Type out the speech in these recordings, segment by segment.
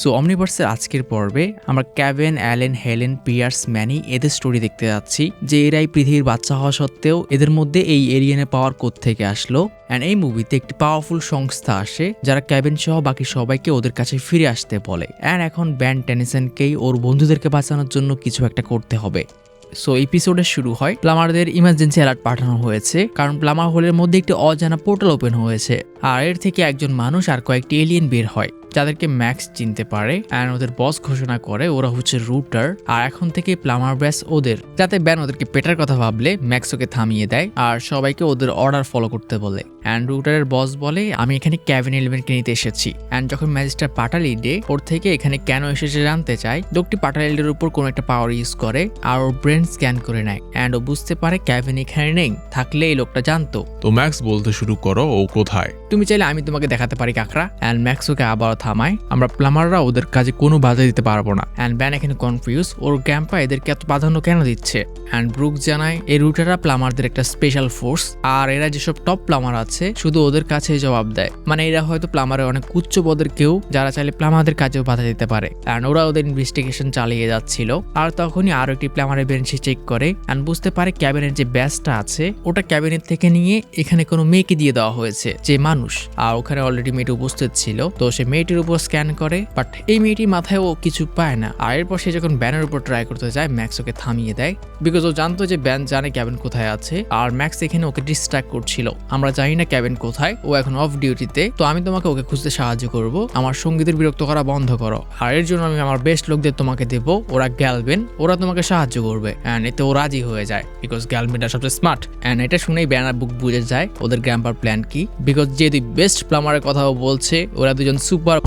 So অমনিভার্সের আজকের পর্বে আমরা Kevin, Allen, Helen, pears, many এদের স্টোরি দেখতে যাচ্ছি যে এরাই পৃথিবীর বাচ্চা হওয়া সত্ত্বেও এদের মধ্যে এই এলিয়েনের পাওয়ার কোত্থেকে আসলো। অ্যান্ড এই মুভিতে একটি পাওয়ারফুল সংস্থা আসে যারা ক্যাভেন সহ বাকি সবাইকে ওদের কাছে ফিরে আসতে বলে। অ্যান্ড এখন ব্যান টেনিসনকেই ওর বন্ধুদেরকে বাঁচানোর জন্য কিছু একটা করতে হবে। সো এপিসোডের শুরু হয় প্লামারদের ইমার্জেন্সি অ্যালার্ট পাঠানো হয়েছে, কারণ প্লামার হোলের মধ্যে একটি অজানা পোর্টাল ওপেন হয়েছে আর এর থেকে একজন মানুষ আর কয়েকটি এলিয়েন বের হয় যাদেরকে ম্যাক্স চিনতে পারে। অ্যান্ড ওদের বস ঘোষণা করে ওরা হচ্ছে রুটার, আর এখন থেকে প্লামার ব্যাস ওদের, যাতে ব্যান ওদেরকে পেটার কথা ভাবলে ম্যাক্স ওকে থামিয়ে দেয় আর সবাইকে ওদের অর্ডার ফলো করতে বলে। অ্যান্ড রুটারের বস বলে আমি এখানে ক্যাভেন 11কে নিতে এসেছি। অ্যান্ড যখন ম্যাজিস্টার পাটালিডে ওর থেকে এখানে কেন এসেছে জানতে চায়, লোকটি পাটালিডের উপর কোনো একটা পাওয়ার ইউজ করে আর ওর ব্রেন স্ক্যান করে নেয়। অ্যান্ড ও বুঝতে পারে ক্যাভেন এখানে নেই, থাকলে এই লোকটা জানতো। তো ম্যাক্স বলতে শুরু করো ও কোথায়। তুমি চাইলে আমি তোমাকে দেখাতে পারি কাকরা। অ্যান্ড ম্যাক্স ওকে আবার থামায়, আমরা প্লামাররা ওদের কাজে কোনো বাধা দিতে পারবো না। অ্যান্ড ব্যান এখানে কনফিউজ, ওর গ্যাম্পা এদেরকে এত প্রাধান্য কেন দিচ্ছে। অ্যান্ড ব্রুক জানায় এই রুটাররা প্লামারদের একটা স্পেশাল ফোর্স, আর এরা যেসব টপ প্লামার আছে শুধু ওদের কাছে জবাব দেয়। মানে এরা হয়তো প্লামারের অনেক উচ্চ পদের কেউ যারা চাইলে প্লামারদের কাজেও বাধা দিতে পারে। অ্যান্ড ওরা ওদের ইনভেস্টিগেশন চালিয়ে যাচ্ছিল, আর তখনই আরো একটি প্লামারের বেঞ্চে চেক করে অ্যান্ড বুঝতে পারে ক্যাবিনের যে ব্যাসটা আছে ওটা ক্যাবিনেট থেকে নিয়ে এখানে কোনো মেয়েকে দিয়ে দেওয়া হয়েছে যে মানুষ, আর ওখানে অলরেডি মেয়েটি উপস্থিত ছিল। তো সে মেয়েটির উপর স্ক্যান করে, বাট এই মেয়েটি মাথায় ও কিছু পায় না। আর এরপর সে যখন ব্যানের উপর ট্রাই করতে যায় ম্যাক্স ওকে থামিয়ে দেয়, বিকজ ও জানতো যে ব্যান জানে ক্যাবিন কোথায় আছে আর ম্যাক্স এখানে ওকে ডিস্ট্র্যাক্ট করছিল। আমরা জানি না ক্যাবিন কোথায়, ও এখন অফ ডিউটিতে, তো আমি তোমাকে ওকে খুঁজতে সাহায্য করব। আমার সঙ্গীদের বিরক্ত করা বন্ধ করো, আর এর জন্য আমি আমার বেস্ট লোকদের তোমাকে দেবো, ওরা গ্যালবেন, ওরা তোমাকে সাহায্য করবে। অ্যান্ড এতে ও রাজি হয়ে যায়, বিকজ গ্যালবেনটা সবচেয়ে স্মার্ট। অ্যান্ড এটা শুনেই ব্যানার বুক বুঝে যায় ওদের গ্যাম্পার প্ল্যান কি, বিকজ যেহেতু বেস্ট প্লামারের কথাও বলছে, ওরা দুজন সুপার।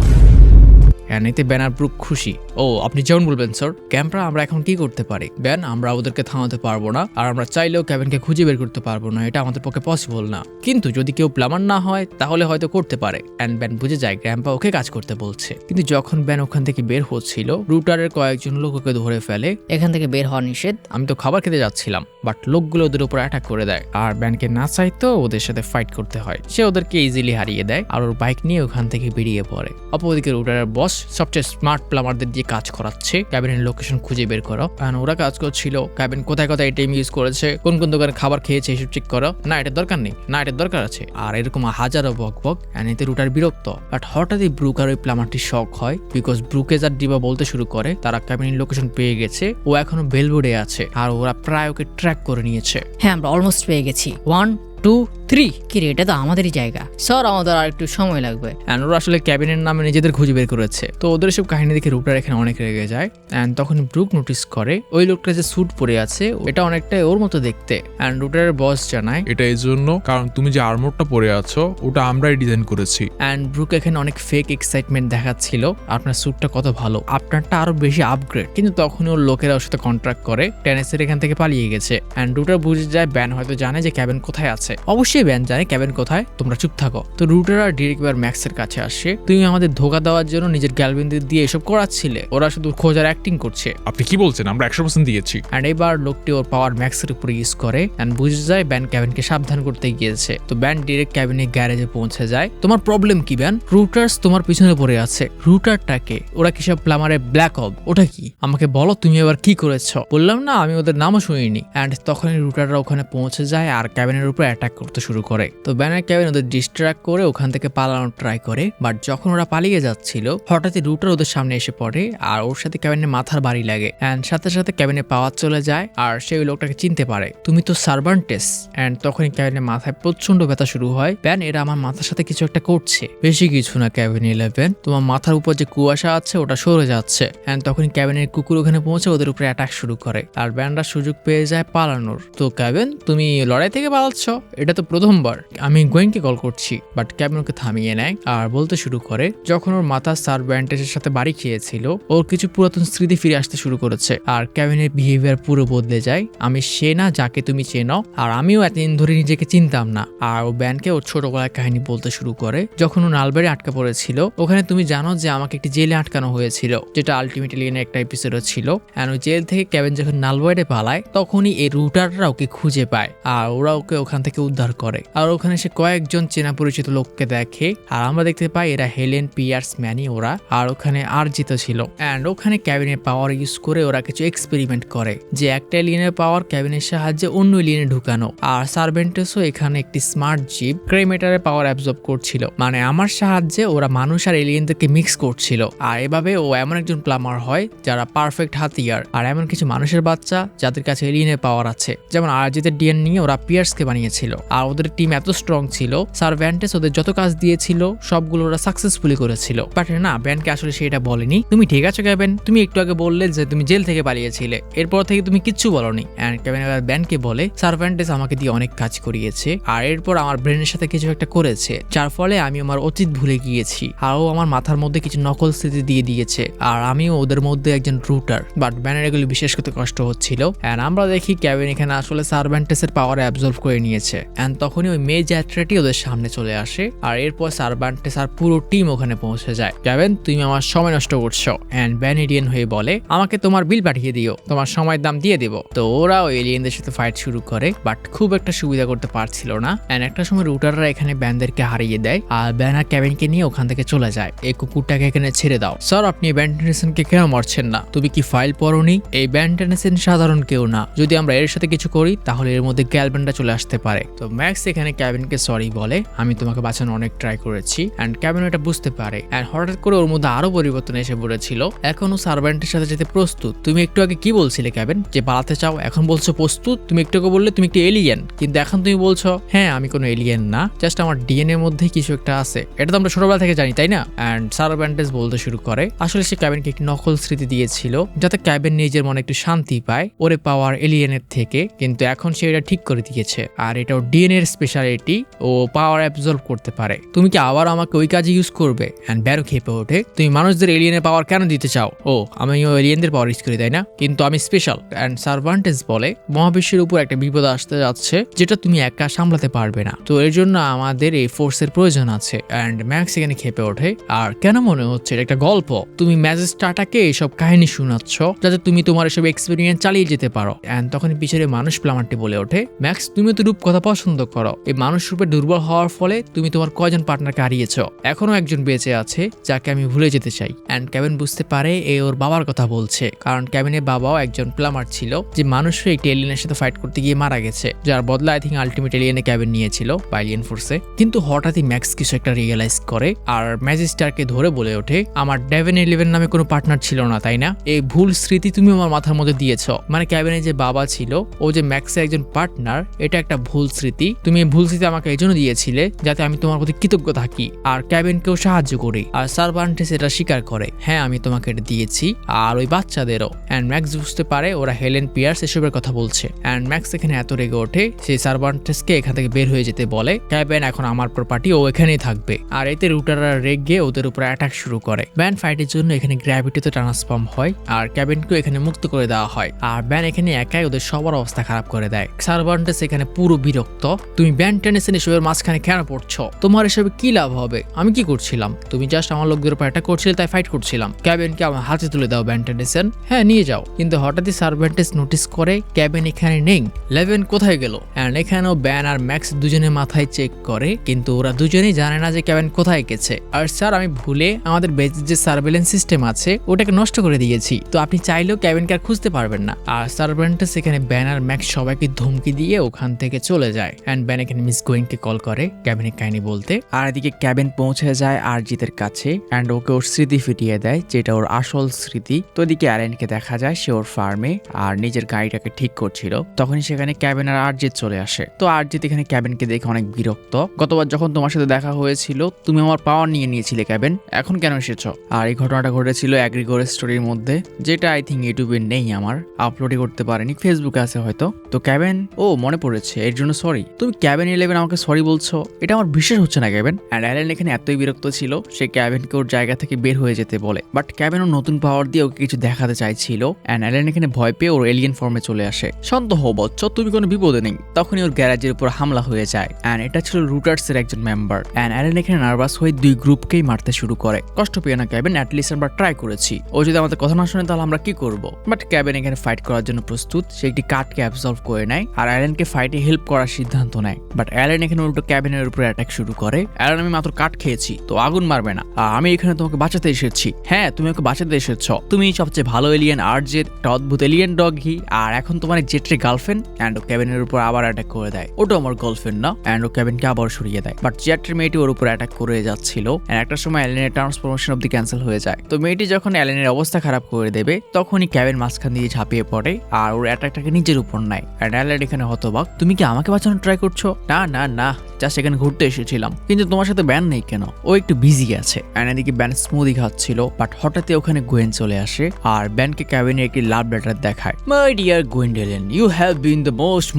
এতে ব্যানার ব্রুক খুশি। ও আপনি যেমন বলবেন স্যার। ক্যাম্পরা আমরা এখন কি করতে পারি? ব্যান আমরা ওদেরকে থামাতে পারবো না, আর আমরা চাইলেও ক্যাবিনকে খুঁজে বের করতে পারবো না, এটা আমাদের পক্ষে পসিবল না। কিন্তু যদি কেউ প্লামার না হয় তাহলে হয়তো করতে পারে। অ্যান্ড ব্যান বুঝে যায় গ্র্যাম্পা ওকে কাজ করতে বলছে। কিন্তু যখন ব্যান ওখান থেকে বের হচ্ছিল রুটারের কয়েকজন লোক ওকে ধরে ফেলে। এখান থেকে বের হওয়া নিষেধ। আমি তো খাবার খেতে যাচ্ছিলাম, বাট লোকগুলো ওদের উপর অ্যাটাক করে দেয় আর ব্যানকে না চাইতেও ওদের সাথে ফাইট করতে হয়। সে ওদেরকে ইজিলি হারিয়ে দেয় আর ওর বাইক নিয়ে ওখান থেকে বেরিয়ে পড়ে। অপরদিকে রুটারের বস সবচেয়ে স্মার্ট প্লামারদের দিয়ে কাজ করাচ্ছে ক্যাবিনের লোকেশন খুঁজে বের করো। কারণ ওরা কাজ করছিল ক্যাবিন কোথায় কোথায় এটিএম ইউজ করেছে, কোন কোন দোকানে খাবার খেয়েছে এসব চেক করো। না এটা দরকার নেই, না এটা দরকার আছে, আর এরকম হাজারো বক বক। এতে রুটার বিরক্ত। বাট হঠাৎই ব্রুক আর ওই প্লামারটি শক হয়, বিকজ ব্রুকেজ আর ডিবা বলতে শুরু করে তারা ক্যাবিনের লোকেশন পেয়ে গেছে, ও এখনো বেলবোর্ডে আছে আর ওরা প্রায় ওকে ট্র্যাক করে নিয়েছে। হ্যাঁ আমরা অলমোস্ট পেয়ে গেছি। 1 2 3 কি রে, এটা তো আমাদেরই জায়গা স্যার, আমাদের আর একটু সময় লাগবে। অ্যান্ড ওরা আসলে ক্যাবিনের নামে নিজেদের খুঁজে বের করেছে। তো ওদের সব কাহিনী দেখে রুটার এখানে অনেক রেগে যায়। অ্যান্ড তখন ব্রুক নোটিস করে ওই লোকটা যে স্যুট পরে আছে এটা অনেকটাই ওর মতো দেখতে। অ্যান্ড রুটারের বস জানায় এটা এই জন্য কারণ তুমি যে আর্মরটা পরে আছো ওটা আমরাই ডিজাইন করেছি। অ্যান্ড ব্রুক এখানে অনেক ফেক এক্সাইটমেন্ট দেখাচ্ছিল, আপনার স্যুটটা কত ভালো, আপনারটা আরো বেশি আপগ্রেড। কিন্তু তখন ওর লোকেরা ওর সাথে কন্ট্রাক্ট করে টেনেসের এখান থেকে পালিয়ে গেছে। অ্যান্ড রুটার বুঝে যায় ব্যান হয়তো জানে যে ক্যাবিন কোথায় আছে। অবশ্যই ব্যান জানে ক্যাবিন কোথায়, তোমরা চুপ থাকো। তো রুটার আর ডিরেক্ট এবার ম্যাক্সের কাছে আসে, তুমি আমাদের ধোকা দেওয়ার জন্য নিজের গ্যালবেনদের দিয়ে এসব করাচ্ছিলে, ওরা শুধু খোঁজার অ্যাক্টিং করছে। আপনি কি বলছেন? আমরা 100% দিয়েছি। অ্যান্ড এবার লোকটি ওর পাওয়ার ম্যাক্সের উপরে ইউজ করে অ্যান্ড বুঝে যায় ব্যান ক্যাবিনকে সাবধান করতে গিয়েছে। তো ব্যান ডিরেক্ট ক্যাবিনের গ্যারেজে পৌঁছে যায়। তোমার প্রবলেম কি ব্যান? রুটার্স তোমার পিছনে পড়ে আছে। রুটারটাকে ওরা কিসব প্লামারের ব্ল্যাক অব, ওটা কি আমাকে বলো, তুমি এবার কি করেছো? বললাম না আমি ওদের নামও শুনিনি। অ্যান্ড তখনই রুটাররা ওখানে পৌঁছে যায় আর ক্যাবিনের উপর অ্যাটাক করতে শুরু করে। তো ব্যানের ক্যাবিন ওদের ডিস্ট্র্যাক্ট করে ওখান থেকে পালানোর ট্রাই করে, বাট যখন ওরা পালিয়ে যাচ্ছিল হঠাৎই রুটার ওদের সামনে এসে পড়ে আর ওর সাথে ক্যাবিনের মাথার বাড়ি লাগে। অ্যান্ড সাথে সাথে ক্যাবিনে পাওয়ার চলে যায় আর সে ওই লোকটাকে চিনতে পারে, তুমি তো সার্ভান্টেস। অ্যান্ড তখনই ক্যাবিনের মাথায় প্রচন্ড ব্যথা শুরু হয়। ব্যান এরা আমার মাথার সাথে কিছু একটা করছে। বেশি কিছু না ক্যাবিন 11, তোমার মাথার উপর যে কুয়াশা আছে ওটা সরে যাচ্ছে। অ্যান্ড তখনই ক্যাবিনের কুকুর ওখানে পৌঁছে ওদের উপরে অ্যাটাক শুরু করে আর ব্যানরা সুযোগ পেয়ে যায় পালানোর। তো ক্যাবিন তুমি লড়াই থেকে পালাচ্ছ, এটা তো প্রথমবার। আমি গোয়েনকে কল করছি, বাট ক্যাবিন ওকে থামিয়ে নেয় আর বলতে শুরু করে যখন ওর মাথা সার্ভান্টেসের সাথে বাড়ি খেয়েছিল ওর কিছু পুরাতন স্মৃতি ফিরে আসতে শুরু করেছে আর ক্যাবিনের বিহেভিয়ার পুরো বদলে যায়। আমি সে না যাকে তুমি চেনো, আর আমিও এতদিন ধরে নিজেকে চিনতাম না। আর ও ব্যানকে ওর ছোটবেলার কাহিনী বলতে শুরু করে, যখন ও নালবাড়ি আটকা পড়েছিল ওখানে তুমি জানো যে আমাকে একটি জেলে আটকানো হয়েছিল, যেটা আলটিমেটলি একটা এপিসোডও ছিল। এন্ড ওই জেল থেকে ক্যাবিন যখন নালবাড়িতে পালায় তখনই এই রুটাররা ওকে খুঁজে পায় আর ওরা ওকে ওখান থেকে উদ্ধার করে। করে। আর ওখানে সে কয়েকজন চেনা পরিচিত লোককে দেখে, আর আমরা দেখতে পাই এরা হেলেন, পিয়ার্স, ম্যানি ওরা, আর ওখানে আরজিত ছিল। অ্যান্ড ওখানে ক্যাবিনের পাওয়ার ইউজ করে ওরা কিছু এক্সপেরিমেন্ট করে, যে একটা এলিয়েনের পাওয়ার ক্যাবিনের সাহায্যে অন্য এলিয়েনে ঢুকানো। আর সার্ভেন্টেসও এখানে একটি স্মার্ট জিপ ক্রেমেটারের পাওয়ার অ্যাবজর্ব করছিল, মানে আমার সাহায্যে ওরা মানুষ আর এলিয়েনদেরকে মিক্স করছিল। আর এভাবে ও এমন একজন প্লামার হয় যারা পারফেক্ট হাতিয়ার, আর এমন কিছু মানুষের বাচ্চা যাদের কাছে এলিয়েনের পাওয়ার আছে। যেমন আরজিতের ডিএন নিয়ে ওরা পিয়ার্সকে বানিয়েছিল, আর ওদের টিম এত স্ট্রং ছিল সার্ভেন্টেস ওদের যত কাজ দিয়েছিল সবগুলো ওরা সাকসেসফুলি করেছিল। বাট না, ব্যানকে আসলে সেটা বলেনি। তুমি ঠিক আছো ক্যাবেন? তুমি একটু আগে বললে যে তুমি জেল থেকে পালিয়েছিলে, এরপর থেকে তুমি কিচ্ছু বলনি। এন্ড ক্যাবেন এবার ব্যানকে বলে সার্ভেন্টেস আমাকে দিয়ে অনেক কাজ করিয়েছে, আর এরপর আমার ব্রেনের সাথে কিছু একটা করেছে, যার ফলে আমি আমার অতীত ভুলে গিয়েছি, আর ও আমার মাথার মধ্যে কিছু নকল স্মৃতি দিয়ে দিয়েছে, আর আমিও ওদের মধ্যে একজন রুটার। বাট ব্যানের এগুলো বিশেষ করতে কষ্ট হচ্ছিল। এন্ড আমরা দেখি ক্যাবেন এখানে আসলে সার্ভেন্টেসের পাওয়ার অ্যাবজর্ব করে নিয়েছে। এন্ড তখনই ওই মেয়ে যাত্রাটি ওদের সামনে চলে আসে, আর এরপর সার্ভেন্টেস আর পুরো টিম ওখানে পৌঁছে যায়। ক্যাবেন, তুমি আমার সময় নষ্ট করছো। এন্ড ব্যান এলিয়েন হয়ে বলে আমাকে তোমার বিল পাঠিয়ে দিও, তোমার সময়ের দাম দিয়ে দেবো। তো ওরা ওই এলিয়েনদের সাথে ফাইট শুরু করে, বাট খুব একটা সুবিধা করতে পারছিল না। এন্ড একটা সময় রুটাররা এখানে ব্যানদেরকে হারিয়ে দেয়, আর ব্যান আর ক্যাবেনকে নিয়ে ওখান থেকে চলে যায়। এই কুকুরটাকে এখানে ছেড়ে দাও। স্যার, আপনি ব্যান টেনিসনকে কেন মারছেন না? তুমি কি ফাইল পড়োনি? এই ব্যান টেনিসন সাধারণ কেউ না, যদি আমরা এর সাথে কিছু করি তাহলে এর মধ্যে গ্যালব্যান্ডটা চলে আসতে পারে। তো ম্যাক্স এখানে ক্যাবিনকে সরি বলে, আমি তোমাকে বাঁচানোর অনেক ট্রাই করেছি। এন্ড ক্যাবিন এটা বুঝতে পারে, এন্ড হঠাৎ করে ওর মধ্যে আরো পরিবর্তন এসে পড়েছিল। এখনো সার্ভেন্টের সাথে যেতে প্রস্তুত। তুমি একটু আগে কি বলছিলে ক্যাবিন, যে পালাতে চাও, এখন বলছো প্রস্তুত? তুমি একটু আগে বললে তুমি একটি এলিয়েন, কিন্তু এখন তুমি বলছো হ্যাঁ আমি কোনো এলিয়েন না, জাস্ট আমার ডিএনএ মধ্যে কিছু একটা আছে। এটা তো আমরা ছোটবেলা থেকে জানি, তাই না? এন্ড সার্ভেন্টেস বলতে শুরু করে আসলে সে ক্যাবিনকে একটি নকল স্মৃতি দিয়েছিল, যাতে ক্যাবিন নিজের মনে একটু শান্তি পায় ওরে পাওয়ার এলিয়েনের থেকে, কিন্তু এখন সে এটা ঠিক করে দিয়েছে। আর এটাও ডিএনএ এর স্পেশালিটি, ও পাওয়ার অ্যাবজর্ব করতে পারে। তুমি কি আবার আমাকে ওই কাজে ইউজ করবে? এন্ড ব্যারো খেপে ওঠে, তুমি মানুষদের এলিয়েনের পাওয়ার কেন দিতে চাও? ও, আমি এলিয়েনদের পাওয়ার ইউজ করি তাই না, কিন্তু আমি স্পেশাল। এন্ড সার্ভেন্টেস বলে মহাবিশ্বের উপর একটা বিপদ আসতে যাচ্ছে যেটা তুমি একা সামলাতে পারবে না, তো এর জন্য আমাদের এই ফোর্সের প্রয়োজন আছে। এন্ড ম্যাক্স এখানে খেপে ওঠে, আর কেন মনে হচ্ছে এটা একটা গল্প? তুমি ম্যাজিস্ট্রাটাকে এইসব কাহিনী শোনাচ্ছ যাতে তুমি তোমার এসব এক্সপেরিয়েন্স চালিয়ে যেতে পারো। এন্ড তখন পিছনে মানুষ প্লামারটি বলে ওঠে, ম্যাক্স তুমি তো রূপ কথা পছন্দ করো, এই মানুষ রূপে দুর্বল হওয়ার ফলে তুমি তোমার কয়জন পার্টনারকে হারিয়েছ, এখনো একজন বেঁচে আছে যাকে আমি ভুলে যেতে চাই। এন্ড ক্যাবিন বুঝতে পারে এ ওর বাবার কথা বলছে, কারণ ক্যাবিনের বাবাও একজন প্লামার ছিল, যে মানুষের একটি এলিয়েনের সাথে ফাইট করতে গিয়ে মারা গেছে, যার বদলা আই থিঙ্ক আলটিমেট এলিয়েনে ক্যাবিন নিয়েছিল বা এলিয়েন ফোর্সে। কিন্তু হঠাৎই ম্যাক্স কিছু একটা রিয়েলাইজ করে, আর ম্যাজিস্টারকে ধরে বলে ওঠে আমার ডেভেন 11 নামে কোনো পার্টনার ছিল না, তাই না? এই ভুল স্মৃতি তুমি আমার মাথার মধ্যে দিয়েছ, মানে ক্যাবিনের যে বাবা ছিল ও যে ম্যাক্সের একজন পার্টনার, এটা একটা ভুল স্মৃতি। তুমি এই ভুল স্মৃতি আমাকে এই জন্য দিয়েছিলে যাতে আমি তোমার প্রতি কৃতজ্ঞ থাকি আর ক্যাবিনকেও সাহায্য করি। আর সার্ভান্টেস এটা স্বীকার করে, হ্যাঁ আমি তোমাকে এটা দিয়েছি, আর ওই বাচ্চাদেরও। এন্ড ম্যাক্স বুঝতে পারে ওরা হেলেন, পিয়ার্স এসবের কথা বলছে। এন্ড ম্যাক্স এখানে এত রেগে ওঠে, সেই সার্ভান্টেসকে এখান থেকে বের হয়ে যেতে বলে। ক্যাবিন এখন আমার প্রপার্টি, ও এখানেই থাকবে। আর এতে রুটাররা রেগে ওদের উপর অ্যাটাক শুরু করে। ব্যান ফাইটের জন্য এখানে গ্র্যাভিটিতে ট্রান্সফর্ম হয়, আর ক্যাবিনকেও এখানে মুক্ত করে দেওয়া হয়। আর ব্যান এখানে একাই ওদের সবার অবস্থা খারাপ করে দেয়। সার্ভান্টেস এখানে পুরো বিরক্ত, তুমি ব্যান টেনিসন এসবের মাঝখানে কেন পড়ছো? তোমার এসবে কি লাভ হবে? আমি কি করছিলাম? তুমি জাস্ট আমার লোকদের উপর অ্যাটাক করছিলে তাই ফাইট করছিলাম। ক্যাবিনকে আমার হাতে তুলে দাও ব্যান টেনিসন, হ্যাঁ নিয়ে যাও। কিন্তু হঠাৎই সার্ভান্টেস নোটিস করে ক্যাবিন এখানে নেই। লেভেন কোথায় গেল? এন্ড এখানেও ব্যান আর ম্যাক্স দুজনের মাথায় চেক করে, কিন্তু ওরা দুজনেই জানে না যে ক্যাবিন কোথায় গেছে। আর স্যার আমি ভুলে আমাদের বেজের যে সার্ভেলেন্স সিস্টেম আছে ওটাকে নষ্ট করে দিয়েছি, তো আপনি চাইলেও ক্যাবিনকে আর খুঁজতে পারবেন না। আর সার্ভেন্টেস এখানে ব্যান আর ম্যাক্স সবাইকে ধমকি দিয়ে ওখান থেকে চলে যায়। এন্ড ব্যান এখানে মিস গোয়িংকে কল করে ক্যাবিনের কাহিনী বলতে। আর এদিকে ক্যাবিন পৌঁছে যায় আরজিতের কাছে, এন্ড ওকে ওর স্মৃতি ফিটিয়ে দেয়, যেটা ওর আসল স্মৃতি। তো এদিকে অ্যালেনকে দেখা যায় সে ওর ফার্মে আর নিজের গাড়িটাকে ঠিক করছিল। তখনই সেখানে ক্যাবিন আর আরজিত চলে আসে। তো আরজিত এখানে ক্যাবিনকে দেখে অনেক বিরক্ত, গতবার যখন তোমার সাথে দেখা হয়েছিল তুমি আমার পাওয়ার নিয়ে নিয়েছিলে ক্যাবিন, এখন কেন এসেছো? আর এই ঘটনাটা ঘটেছিল অ্যাগ্রিগোর স্টোরির মধ্যে, যেটা আই থিঙ্ক ইউটিউবে নেই, আমার আপলোডই করতে পারেনি, ফেসবুকে আছে হয়তো। তো ক্যাবিন, ও মনে পড়েছে, এর জন্য সরি। তুমি ক্যাবিন 11 আমাকে সরি বলছো, এটা আমার বিশ্বাস হচ্ছে না ক্যাবিন। অ্যান্ড অ্যালেন এখানে এতই বিরক্ত ছিল সে ক্যাবিনকে ওর জায়গা থেকে বের হয়ে যেতে বলে, বাট ক্যাবিন ওর নতুন পাওয়ার দিয়ে ওকে কিছু দেখাতে চাইছিল। অ্যান্ড অ্যালেন এখানে ভয় পেয়ে ওর এলিয়েন ফর্মে চলে আসে। শান্ত হও বচ্চ, তুমি কোনো বিপদে নেই। তখনই ওর গ্যারাজের উপর হামলা হয়ে যায়, অ্যান্ড এটা ছিল রুটার্স এর একজন মেম্বার। অ্যান্ড অ্যালেন এখানে নার্ভাস হয়ে দুই গ্রুপকেই মারতে শুরু করে। কষ্ট পেয়ে না ক্যাবিন, অ্যাটলিস্ট আমরা ট্রাই করেছি, ও যদি আমাদের কথা না শুনে তাহলে আমরা কি করব? বাট ক্যাবিন এখানে ফাইট করার জন্য প্রস্তুত, সে একটি কার্ডকে অ্যাবজর্ভ করে নেয় আর অ্যালেনকে ফাইটে হেল্প করার সিদ্ধান্ত সিদ্ধান্ত নেয়। বাট অ্যালেন এখানে উল্টো ক্যাবিনের উপরে অ্যাটাক শুরু করে। অ্যালেন, আমি মাত্র কাঠ খেয়েছি, তো আগুন মারবে না, আর আমি এখানে তোমাকে বাঁচাতে এসেছি। হ্যাঁ, তুমি ওকে বাঁচাতে এসেছ, তুমি সবচেয়ে ভালো এলিয়েন আর জেট, একটা অদ্ভুত এলিয়েন ডগি, আর এখন তোমার জেটের গার্লফ্রেন্ড। অ্যান্ড ও ক্যাবিনের উপর আবার অ্যাটাক করে দেয়। ওটা আমার গার্লফ্রেন্ড না। অ্যান্ড ও ক্যাবিনকে আবার সরিয়ে দেয়। বাট জেটের মেয়েটি ওর উপর অ্যাটাক করে যাচ্ছিল। একটা সময় অ্যালেনের ট্রান্সফরমেশন অব্দি ক্যান্সেল হয়ে যায়। তো মেয়েটি যখন অ্যালেনের অবস্থা খারাপ করে দেবে, তখনই ক্যাবিন মাঝখান দিয়ে ঝাঁপিয়ে পড়ে আর ওর অ্যাটাকটাকে নিজের উপর নেয়। অ্যান্ড অ্যালেন এখানে হতবাক, তুমি কি আমাকে বাঁচানোর ট্রাই করছো? না না না, জাস্ট এখানে ঘুরতে এসেছিলাম, কিন্তু তোমার সাথে ব্যান নেই কেন? ও একটু বিজি আছে। অ্যান্ড এদিকে ব্যান স্মুদি খাচ্ছিল, বাট হঠাৎই ওখানে গোয়েন চলে আসে আর ব্যানকে ক্যাবিনে একটি লাভ লেটার দেখায়। My dear Gwendolen, you have been the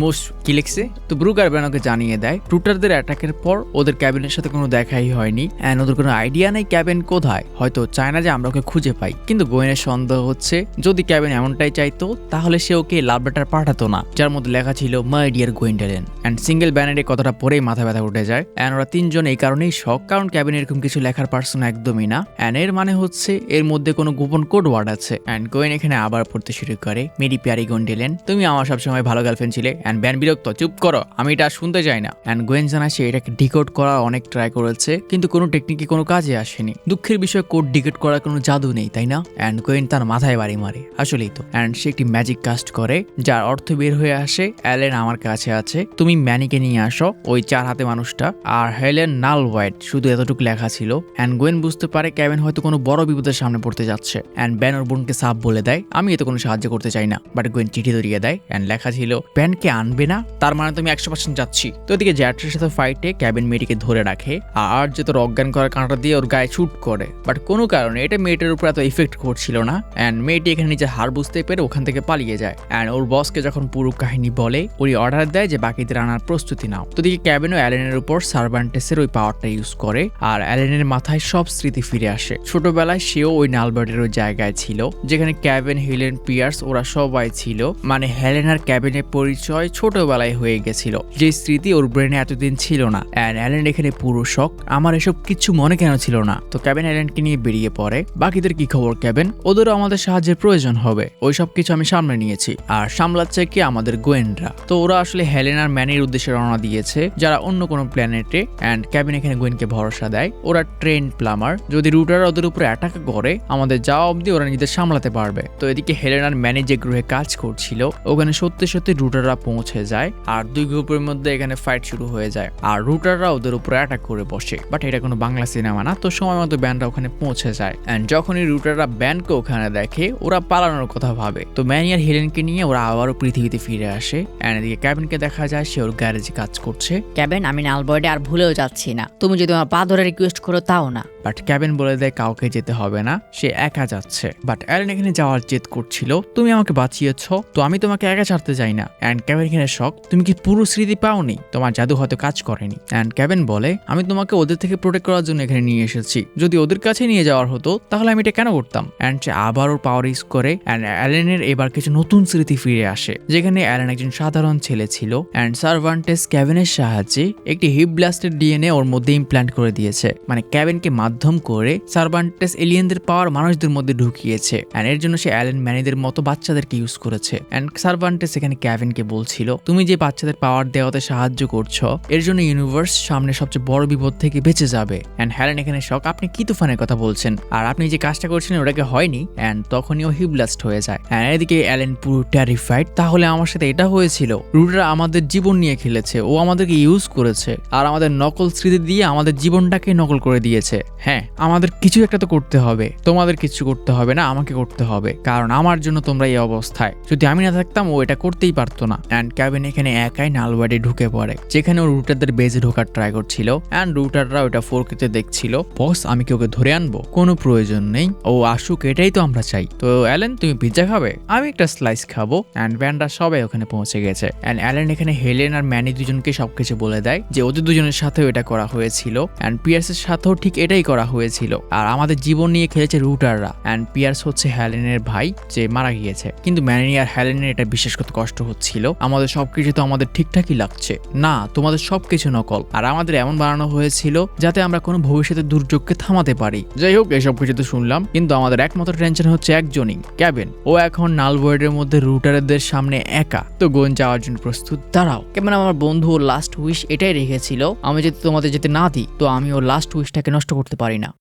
most কি লিখছে। তো ব্রুক আর ব্যান ওকে জানিয়ে দেয় ট্রুটারদের অ্যাটাকের পর ওদের ক্যাবিনের সাথে কোনো দেখাই হয়নি। অ্যান্ড ওদের কোনো আইডিয়া নেই ক্যাবিন কোথায়, হয়তো চায় না যে আমরা ওকে খুঁজে পাই। কিন্তু গোয়েনের সন্দেহ হচ্ছে যদি ক্যাবিন এমনটাই চাইতো তাহলে সে ওকে লাভ লেটার পাঠাতো না, যার মধ্যে লেখা ছিল মাই ডিয়ার গোয়েন্ডেলেন। অ্যান্ড সিঙ্গেল ব্যানের এই কথাটা পরেই মাথা ব্যথা উঠে যায়। অ্যান্ড ওরা তিনজন এই কারণেই শক, কারণ ক্যাবিনে এরকম কিছু লেখার পার্সন একদমই না। অ্যান্ড এর মানে হচ্ছে এর মধ্যে কোনো গোপন কোড ওয়ার্ড আছে। অ্যান্ড গোয়েন এখানে আবার পড়তে শুরু করে, মেরি প্যারি গোয়েন্ডেলেন, তুমি আমার সবসময় ভালো গার্লফ্রেন্ড ছিলে। অ্যান্ড ব্যান বিরক্ত, চুপ করো, আমি এটা শুনতে চাই না। অ্যান্ড গোয়েন জানায় সে এটাকে ডিকোড করার অনেক ট্রাই করেছে, কিন্তু কোনো টেকনিকে কোনো কাজে আসেনি। দুঃখের বিষয়, কোড ডিকোড করার কোনো জাদু নেই, তাই না? অ্যান্ড গোয়েন তার মাথায় বাড়ি মারে, আসলেই তো। অ্যান্ড সে একটি ম্যাজিক কাস্ট করে, যার অর্থ বের হয়ে আসে, অ্যালেন আমার কাছে আছে, তুমি ম্যানিকে নিয়ে আসো, ওই 4 হাতে মানুষটা, আর হেলেন নাল হোয়াইট, শুধু এতটুকু লেখা ছিল। অ্যান্ড গোয়েন বুঝতে পারে ক্যাবিন হয়তো কোনো বড় বিপদের সামনে পড়তে যাচ্ছে। অ্যান্ড ব্যান ওর বোনকে সাফ বলে দেয়, আমি এতে কোনো সাহায্য করতে চাই না। বাট গোয়েন চিঠি ধরিয়ে দেয়। অ্যান্ড লেখা ছিল, ব্যানকে আনবে না, তার মানে তুমি 100% যাচ্ছি। তো এদিকে জ্যাটের সাথে ফাইটে ক্যাবিন মেয়েটিকে ধরে রাখে, আর যে তোর অজ্ঞান করার কাঁটা দিয়ে ওর গায়ে শুট করে। বাট কোনো কারণে এটা মেয়েটার উপর এত ইফেক্ট করছিল না। অ্যান্ড মেয়েটি এখানে নিজের হার বুঝতে পেরে ওখান থেকে পালিয়ে যায়। অ্যান্ড ওর বসকে যখন পুরো কাহিনী বলে, ওই অর্ডার দেয় যে বাকিদের আনার প্রস্তুতি নাও। তো দিকে ক্যাবিনও অ্যালেনের উপর সার্ভান্টেসের ওই পাওয়ারটা ইউজ করে, আর অ্যালেনের মাথায় সব স্মৃতি ফিরে আসে। ছোটবেলায় সেও ওই নালবার্টের ওই জায়গায় ছিল, যেখানে ক্যাবিন, হেলেন, পিয়ার্স ওরা সবাই ছিল। মানে হেলেন আর ক্যাবিনের পরিচয় ছোটবেলায় হয়ে গেছিল, যে স্মৃতি ওর ব্রেনে এতদিন ছিল না। অ্যান্ড অ্যালেন এখানে পুরো শক, আমার এসব কিছু মনে কেন ছিল না। তো ক্যাবিন অ্যালেনকে নিয়ে বেরিয়ে পড়ে। বাকিদের কি খবর ক্যাবিন? ওদেরও আমাদের সাহায্যের প্রয়োজন হবে, ওই সব কিছু আমি সামনে নিয়েছি, আর সামলাচ্ছে কি আমাদের গোয়েনরা। তো ওরা আসলে হেলেন আর ম্যানির উদ্দেশ্যে রওনা দিয়েছে, যারা অন্য কোনো প্ল্যানেটে। অ্যান্ড ক্যাবিন এখানে গোয়েনকে ভরসা দেয়, ওরা ট্রেন প্লামার, যদি রুটার ওদের উপরে অ্যাটাক করে আমাদের যাওয়া অবধি ওরা নিজেদের সামলাতে পারবে। তো এদিকে হেলেন আর ম্যানি যে গ্রহে কাজ করছিল, ওখানে সত্যি সত্যি রুটাররা পৌঁছে যায়, আর দুই গ্রুপের মধ্যে এখানে ফাইট শুরু হয়ে যায়, আর রুটাররা ওদের উপরে অ্যাটাক করে বসে। বাট এটা কোনো বাংলা সিনেমা না, তো সময় মতো ব্যান্ডরা ওখানে পৌঁছে যায়। অ্যান্ড যখনই রুটাররা ব্যান্ডকে ওখানে দেখে, ওরা পালানোর কথা ভাবে। তো ম্যানি আর হেলেনকে নিয়ে ওরা আবারও পৃথিবীতে ফিরে আসে। অ্যান্ড এদিকে ক্যাবিনকে দেখা যায় সে ওর গ্যারেজে কাজ করছে। ক্যাবিন, আমি নালবয়েডে আর ভুলেও যাচ্ছি না, তুমি যদি আমার পা ধরে রিকোয়েস্ট করো তাও না। বাট ক্যাবিন বলে দেয় কাউকে যেতে হবে না, সে একা যাচ্ছে। বাট অ্যালেন এখানে যাওয়ার জেদ করছিল, তুমি আমাকে বাঁচিয়েছ, তো আমি তোমাকে একা ছাড়তে চাই না। অ্যান্ড ক্যাবিন এখানে শক, তুমি কি পুরো স্মৃতি পাওনি? তোমার জাদু হয়তো কাজ করেনি। অ্যান্ড ক্যাবিন বলে, আমি তোমাকে ওদের থেকে প্রোটেক্ট করার জন্য এখানে নিয়ে এসেছি, যদি ওদের কাছে নিয়ে যাওয়ার হতো তাহলে আমি এটা কেন করতাম? অ্যান্ড সে আবার ওর পাওয়ার ইউজ করে। অ্যান্ড অ্যালেনের এবার কিছু নতুন স্মৃতি ফিরে আসে, যেখানে অ্যালেন একজন সাধারণ ছেলে ছিল। অ্যান্ড সার্ভান্টেস ক্যাবিনের সাহায্যে একটি হিপ ব্লাস্টের ডিএনএ ওর মধ্যে ইমপ্ল্যান্ট করে দিয়েছে, মানে ক্যাবিনকে মাধ্যম করে সার্ভান্টেস এলিয়েনদের পাওয়ার মানুষদের মধ্যে ঢুকিয়েছে। অ্যান্ড এর জন্য সে অ্যালেন ম্যানিদের মতো বাচ্চাদেরকে ইউজ করেছে। অ্যান্ড সার্ভান্টেস এখানে ক্যাবিনকে বলছিল, তুমি যে বাচ্চাদের পাওয়ার দেওয়াতে সাহায্য করছো, এর জন্য ইউনিভার্স সামনে সবচেয়ে বড় বিপদ থেকে বেঁচে যাবে। অ্যান্ড হ্যালেন এখানে শক, আপনি কি তুফানের কথা বলছেন? আর আপনি যে কাজটা করছিলেন ওটাকে হয়নি? অ্যান্ড তখনই ও হিপ ব্লাস্ট হয়ে যায়। অ্যান্ড এদিকে অ্যালেন পুরো টেরিফাইড, তাহলে আমার সাথে এটা হয়েছিল? রুটার আমাদের জীবন নিয়ে খেলেছে, ও আমাদেরকে ইউজ করেছে, আর আমাদের নকল স্মৃতি দিয়ে আমাদের জীবনটাকে নকল করে দিয়েছে। হ্যাঁ, আমাদের কিছু একটা তো করতে হবে, তোমাদের কিছু করতে হবে না, আমাকে করতে হবে, কারণ আমার জন্য তোমরা এই অবস্থায়। যদি আমি না থাকতাম ও এটা করতেই পারতো না। অ্যান্ড ক্যাবিন এখানে একাই নালওয়ার্ডে ঢুকে পড়ে, যেখানে ও রুটারদের বেজে ঢোকার ট্রাই করছিল। অ্যান্ড রুটাররা ওটা 4K দেখছিল। বস, আমি কি ওকে ধরে আনবো? কোনো প্রয়োজন নেই, ও আসুক, এটাই তো আমরা চাই। তো অ্যালেন, তুমি পিৎজা খাবে? আমি একটা স্লাইস খাবো। অ্যান্ড ব্যান্ডরা সবাই ওখানে পৌঁছে গেছে। অ্যান্ড অ্যালেন এখানে হেলেন আর ম্যানি দুজনকে সবকিছু বলে দেয় যে ওদের দুজনের সাথেও এটা করা হয়েছিল। অ্যান্ড পিয়ার্সের সাথেও ঠিক এটাই করা হয়েছিল, আর আমাদের জীবন নিয়ে খেলেছে রুটাররা। অ্যান্ড পিয়ার্স হচ্ছে হ্যালেনের ভাই যে মারা গিয়েছে, কিন্তু ম্যানি আর হ্যালেনের এটা বিশেষ করতে কষ্ট হচ্ছিল। আমাদের সবকিছু তো আমাদের ঠিকঠাকই লাগছে না, তোমাদের সবকিছু নকল, আর আমাদের এমন বানানো হয়েছিল যাতে আমরা কোনো ভবিষ্যতের দুর্যোগকে থামাতে পারি। যাই হোক, এসব কিছু তো শুনলাম, কিন্তু আমাদের একমাত্র টেনশন হচ্ছে একজনই, ক্যাবিন। ও এখন নালওয়ার্ডের মধ্যে রুটারদের সামনে একা। তো গোয়েন যাওয়ার জন্য প্রস্তুত। দাঁড়াও, কেমন আমার বন্ধু ওর লাস্ট উইশ এটাই রেখেছিল, আমি যদি তোমাদের যেতে না দিই তো আমি ওর লাস্ট উইশটাকে নষ্ট করতে পারি না।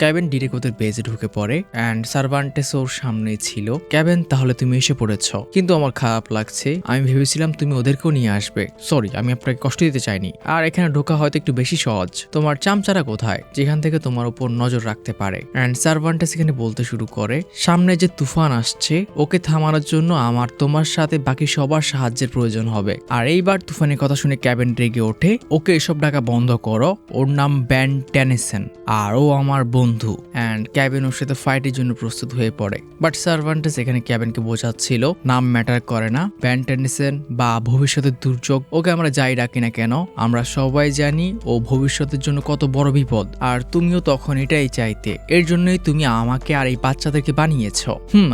ক্যাবেন ডিরেক্ট ওদের বেজে ঢুকে পড়ে অ্যান্ড সার্ভান্টেস ওর সামনে ছিল। ক্যাবেন, তাহলে তুমি এসে পড়েছ, কিন্তু আমার খারাপ লাগছে, আমি ভেবেছিলাম তুমি ওদেরকেও নিয়ে আসবে। সরি, আমি আপনাকে কষ্ট দিতে চাইনি। আর এখানে ঢোকা হয়তো একটু বেশি সহজ। তোমার চামচারা কোথায়, যেখান থেকে তোমার উপর নজর রাখতে পারে? অ্যান্ড সার্ভান্টেস এখানে বলতে শুরু করে, সামনে যে তুফান আসছে ওকে থামানোর জন্য আমার তোমার সাথে বাকি সবার সাহায্যের প্রয়োজন হবে। আর এইবার তুফানের কথা শুনে ক্যাবেন রেগে ওঠে, ওকে এসব ডাকা বন্ধ করো, ওর নাম ব্যান টেনিসন আর ও আমার বন্ধু। অ্যান্ড ক্যাবেন ওর সাথে ফাইটের জন্য প্রস্তুত হয়ে পড়ে। বাট সার্ভান্টেস এখানে ক্যাবেনকে বোঝাচ্ছিল নাম ম্যাটার করে না, ব্যান টেনিসন বা ভবিষ্যতের দুর্যোগ, ওকে আমরা যাই ডাকি না কেন আমরা সবাই জানি ও ভবিষ্যতের জন্য কত বড় বিপদ। আর তুমিও তখন এটাই চাইতে, এর জন্যই তুমি আমাকে আর এই বাচ্চাদেরকে বানিয়েছ।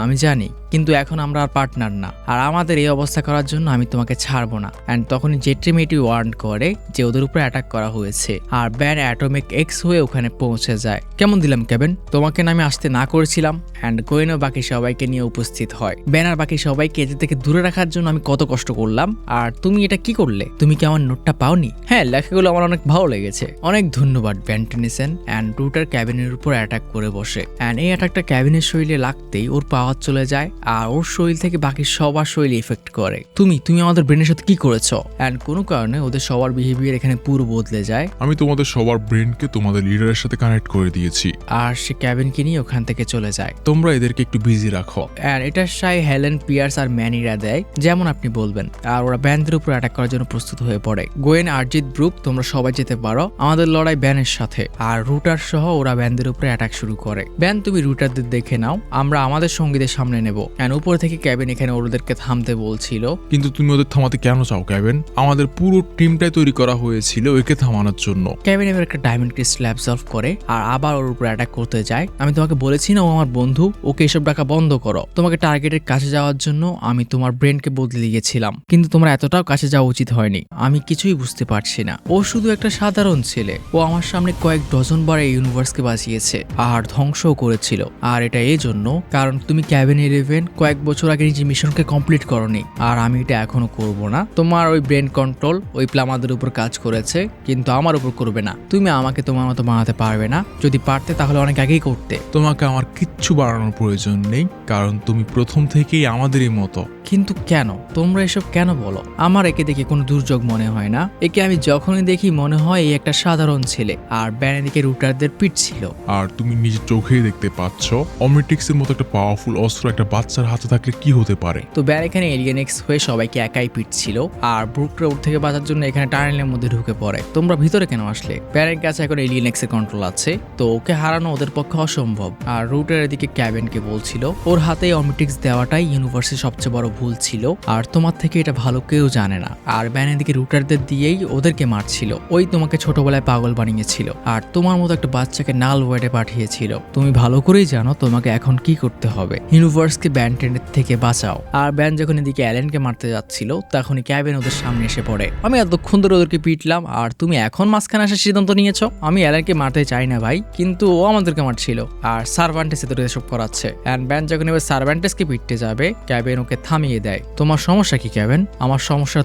আমি জানি, কিন্তু এখন আমরা আর পার্টনার না, আর আমাদের এই অবস্থা করার জন্য আমি তোমাকে ছাড়বো না। অ্যান্ড তখনই জেট্রিমেটি ওয়ার্ন করে যে ওদের উপরে অ্যাটাক করা হয়েছে, আর ব্যান অ্যাটমিক এক্স হয়ে ওখানে পৌঁছে যায়। কেমন দিলাম ক্যাবেন, তোমাকে না আমি আসতে না করেছিলাম? অ্যান্ড গোয়েনও বাকি সবাইকে নিয়ে উপস্থিত হয়। ব্যান আর বাকি সবাইকে এদের থেকে দূরে রাখার জন্য আমি কত কষ্ট করলাম, আর তুমি এটা কি করলে? তুমি কি আমার নোটটা পাওনি? হ্যাঁ, লেখাগুলো আমার অনেক ভালো লেগেছে। অনেক ধন্যবাদ ব্যান টেনিসন। অ্যান্ড রুটার ক্যাবিনের উপর অ্যাটাক করে বসে, অ্যান্ড এই অ্যাটাকটা ক্যাবিনের শরীরে লাগতেই ওর পাওয়ার চলে যায়, আর ওর শরীর থেকে বাকি সবার শরীরে ইফেক্ট করে। তুমি আমাদের ব্রেনের সাথে কি করেছো? অ্যান্ড কোনো কারণে ওদের সবার বিহেভিয়ার এখানে পুরো বদলে যায়। আমি তোমাদের সবার ব্রেনকে তোমাদের লিডারের সাথে কানেক্ট করে দিয়েছি। আর সে ক্যাবিনকে নিয়ে ওখান থেকে চলে যায়। তোমরা এদেরকে একটু বিজি রাখো। আর এটা সাই হেলেন, পিয়ার্স আর ম্যানিরা দেয়, যেমন আপনি বলবেন। আর ওরা ব্যানদের উপর অ্যাটাক করার জন্য প্রস্তুত হয়ে পড়ে। গোয়েন, আরজিত, ব্রুক, তোমরা সবাই যেতে পারো, আমাদের লড়াই ব্যানের সাথে। আর রুটার সহ ওরা ব্যানদের উপরে অ্যাটাক শুরু করে। ব্যান, তুমি রুটারদের দেখে নাও, আমরা আমাদের সঙ্গীদের সামনে নেব। অ্যান্ড উপর থেকে ক্যাবিন এখানে ওদেরকে থামতে বলছিল। কিন্তু তুমি ওদের থামাতে কেন চাও ক্যাবেন? আমাদের পুরো টিমটাই তৈরি করা হয়েছিল একে থামানোর জন্য। ক্যাবিন এবার একটা ডায়মন্ড ক্রিস্টাল অ্যাবজর্ব করে আর আবার ওর উপর অ্যাটাক করতে যায়। আমি তোমাকে বলেছি না ও আমার বন্ধু, ওকে এসব ডাকা বন্ধ করো। তোমাকে টার্গেটের কাছে যাওয়ার জন্য আমি তোমার ব্রেনকে বদলে গিয়েছিলাম, কিন্তু তোমার এতটাও কাছে যাওয়া উচিত হয়নি। আমি কিছুই বুঝতে পারছি না, ও শুধু একটা সাধারণ ছেলে। ও আমার সামনে কয়েক ডজন বার এই ইউনিভার্সকে বাঁচিয়েছে আর ধ্বংসও করেছিল। আর এটা এই জন্য কারণ তুমি ক্যাবিন 11 কয়েক বছর আগে নিজের মিশনকে কমপ্লিট করনি, আর আমি এটা এখনো করব না। তোমার ওই ব্রেন কন্ট্রোল ওই প্লামাদের উপর কাজ করেছে, কিন্তু আমার উপর করবে না। তুমি আমাকে তোমার মতো বানাতে পারবে না, যদি পারতে তাহলে অনেক আগেই করতে। তোমাকে আমার কিচ্ছু বাড়ানোর প্রয়োজন নেই, কারণ তুমি প্রথম থেকেই আমাদেরই মতো। কিন্তু কেন? তোমরা এসব কেন বলো? আমার একে দেখে কোনো দুর্যোগ মনে হয় না। একে আমি যখনই দেখি মনে হয় এই একটা সাধারণ ছেলে, আর ব্যানের দিকে রুটারদের পিঠ ছিল। আর তুমি নিজের চোখেই দেখতে পাচ্ছ অমিটিক্স এর মতো একটা পাওয়ারফুল অস্ত্র একটা বাচ্চার হাতে থাকলে কি হতে পারে। তো ব্যান এখানে এলিয়েন এক্স হয়ে সবাইকে একাই পিটছিল, আর ব্রুকরা ওর থেকে বাঁচার জন্য এখানে টানেলের মধ্যে ঢুকে পড়ে। তোমরা ভিতরে কেন আসলে? ব্যানের কাছে এখন এলিয়েন এক্স এর কন্ট্রোল আছে, তো ওকে হারানো ওদের পক্ষে অসম্ভব। আর রুটারের দিকে ক্যাবিনকে বলছিল ওর হাতে অমিটিক্স দেওয়াটাই ইউনিভার্সের সবচেয়ে বড় ভুল ছিল, আর তোমার থেকে এটা ভালো কেউ জানে না। আর ব্যানের দিকে রুটারদের দিয়েই ওদেরকে মারছিল। ওই তোমাকে ছোটবেলায় পাগল বানিয়েছিল, আর তোমার মতো একটা বাচ্চাকে নাল ওয়ার্ডে পাঠিয়েছিল। তুমি ভালো করেই জানো তোমাকে এখন কি করতে হবে, ইউনিভার্সকে ব্যান টেনের থেকে বাঁচাও। আর ব্যান যখন এদিকে অ্যালেনকে মারতে যাচ্ছিল তখনই ক্যাবিন ওদের সামনে এসে পড়ে। আমি এতক্ষণ ধরে ওদেরকে পিটলাম, আর তুমি এখন মাঝখানে আসার সিদ্ধান্ত নিয়েছো? আমি অ্যালেনকে মারতে চাই না ভাই, কিন্তু ও আমাদেরকে মারছিল, আর সার্ভান্টেস এদের এসব করাচ্ছে। অ্যান্ড ব্যান যখন এবার সার্ভান্টেসকে পিটতে যাবে ক্যাবিন ওকে থামিয়ে দেয়। তোমার সমস্যা কি ক্যাবিন? আমার সমস্যা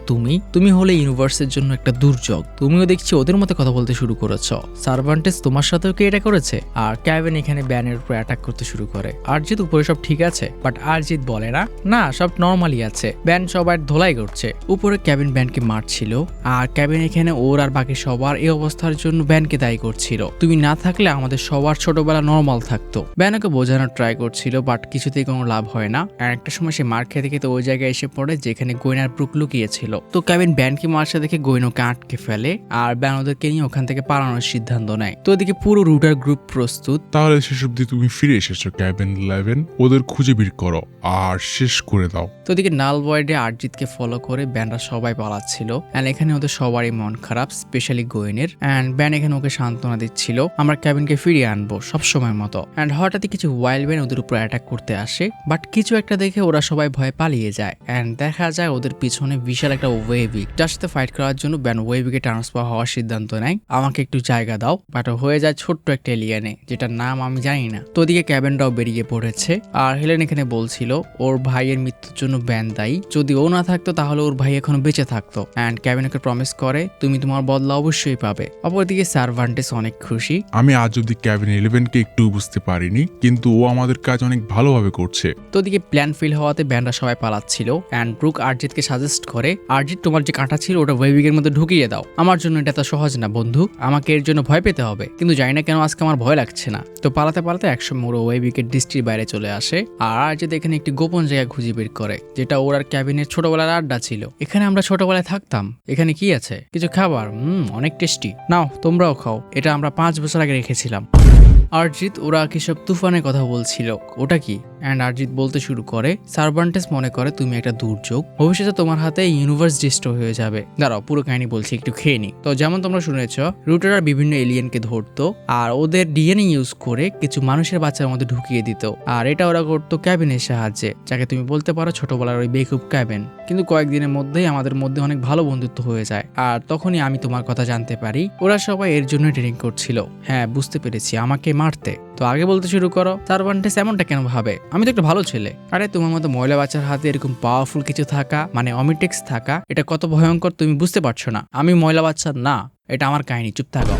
তুমি হলে ইউনিভার্সের জন্য একটা দুর্যোগ। তুমিও দেখছি ওদের মতো কথা বলতে শুরু করেছো। সার্ভান্টেস তোমার সাথেও কি এটা করেছে? আর ক্যাবিন এখানে ব্যানের উপর অ্যাটাক করতে শুরু করে। আরজিৎ উপরে সব ঠিক আছে, বাট আরজিৎ বলে না সব নর্মালি আছে। ব্যান সবার ধোলাই করছে। উপরে ক্যাবিন ব্যানকে মারছিল, আর ক্যাবিন এখানে ওর আর বাকি সবার এই অবস্থার জন্য ব্যানকে দায়ী করছিল। তুমি না থাকলে আমাদের সবার ছোটবেলা নর্মাল থাকতো। ব্যান ওকে বোঝানোর ট্রাই করছিল, বাট কিছুতেই কোনো লাভ হয় না। আর একটা সময় সে মার খেতে খেতে ওই জায়গায় এসে পড়ে যেখানে গোয়েনার ব্রুক লুকিয়েছিল। তো ক্যাবিন ব্যানকে মারছে দেখে গোয়েনোকে আটকে ফেলে, আর ব্যান ওদেরকে নিয়ে ওখান থেকে পালানোর সিদ্ধান্ত নেয়। তো ওদিকে পুরো রুটার গ্রুপ প্রস্তুত। তাহলে শেষ অব্দি তুমি ফিরে এসেছো ক্যাবিন 11, ওদের খুঁজে বের করো আর শেষ করে দাও। তো ওদিকে নাল ওয়ার্ডে আরজিৎকে ফলো করে ব্যানরা সবাই পালাচ্ছিল, এন্ড এখানে ওদের সবারই মন খারাপ, স্পেশালি গোয়েনের। এন্ড ব্যান এখানে ওকে সান্ত্বনা দিচ্ছিল আমরা ক্যাবিনকে ফিরিয়ে ফিরিয়ে আনবো সবসময়ের মতো। অ্যান্ড হঠাৎই কিছু ওয়াইল্ড ব্যান ওদের উপর অ্যাটাক করতে আসে, বাট কিছু একটা দেখে ওরা সবাই ভয়ে পালিয়ে যায়। অ্যান্ড দেখা যায় ওদের পিছনে বিশাল একটা ওয়েভিক, যার সাথে ফাইট করার জন্য ব্যান ওয়েভিকে ট্রান্সফার হওয়ার সিদ্ধান্ত নেয়, আমাকে একটু জায়গা দাও। বাট হয়ে যায় ছোট্ট একটা এলিয়ানে, যেটার নাম আমি জানি না। তো ওদিকে ক্যাবেনরাও বেরিয়ে পড়েছে, আর হেলেন এখানে বলছিল ওর ভাইয়ের মৃত্যুর জন্য ব্যান দায়ী, যদি ও না থাকতো তাহলে ওর ভাই এখনো বেঁচে থাকতো। অ্যান্ড ক্যাবেন ওকে প্রমিস করে তুমি তোমার বদলা অবশ্যই পাবে। অপরদিকে সার্ভান্টেস অনেক খুশি। আমি আজ অব্দি ক্যাবিন 11কে একটু বুঝতে পারিনি, কিন্তু ও আমাদের কাজ অনেক ভালোভাবে করছে। তো ওদিকে প্ল্যান ফেল হওয়াতে ব্যান্ডরা সবাই পালাচ্ছিল। অ্যান্ড ব্রুক আরজিতকে সাজেস্ট করে, আরজিত তোমার যে কাঁটা ছিল ওটা ওয়েভিকের মধ্যে ঢুকিয়ে দাও, আমার জন্য এটা তো সহজ না বন্ধু, আমাকে এর জন্য ভয় পেতে হবে, কিন্তু জানি না কেন আজকে আমার ভয় লাগছে না। তো পালাতে পালাতে একসময় ওরা ওয়েভিকের দৃষ্টির বাইরে চলে আসে, আর আরজিত এখানে একটি গোপন জায়গা খুঁজে বের করে, যেটা ওর আর ক্যাবিনের ছোটবেলার আড্ডা ছিল। এখানে আমরা ছোটবেলায় থাকতাম। এখানে কি আছে? কিছু খাবার, অনেক টেস্টি, নাও তোমরাও খাও, এটা আমরা 5 বছর আগে রেখেছিলাম। আরজিত ওরা কিসব তুফানের কথা বলছিল, ওটা কি? অ্যান্ড আরজিত বলতে শুরু করে, সার্ভান্টেস মনে করে তুমি একটা দুর্যোগ, ভবিষ্যতে তোমার হাতে ইউনিভার্স ডিস্ট্রয় হয়ে যাবে। দাঁড়াও পুরো কাহিনী বলছি, একটু খেয়ে নি। তো যেমন তোমরা শুনেছ, রুটাররা বিভিন্ন এলিয়েনকে ধরতো আর ওদের ডিএনএ ইউজ করে কিছু মানুষের বাচ্চার মধ্যে ঢুকিয়ে দিত, আর এটা ওরা করতো ক্যাবিনের সাহায্যে, যাকে তুমি বলতে পারো ছোটবেলার ওই বেকুব ক্যাবিন। কিন্তু কয়েকদিনের মধ্যেই আমাদের মধ্যে অনেক ভালো বন্ধুত্ব হয়ে যায়, আর তখনই আমি তোমার কথা জানতে পারি ওরা সবাই এর জন্য ট্রেনিং করছিল। হ্যাঁ বুঝতে পেরেছি, আমাকে মারতে। তো আগে বলতে শুরু করো, সার্ভান্টেস এমনটা কেন ভাবে? আমি তো একটা ভালো ছেলে। আরে তোমার মতো মহিলা বাচ্চার হাতে এরকম পাওয়ারফুল কিছু থাকা, মানে অমিটেক্স থাকা, এটা কত ভয়ঙ্কর তুমি বুঝতে পারছো না। আমি মহিলা বাচ্চা না, এটা আমার কাহিনী, চুপ থাকো।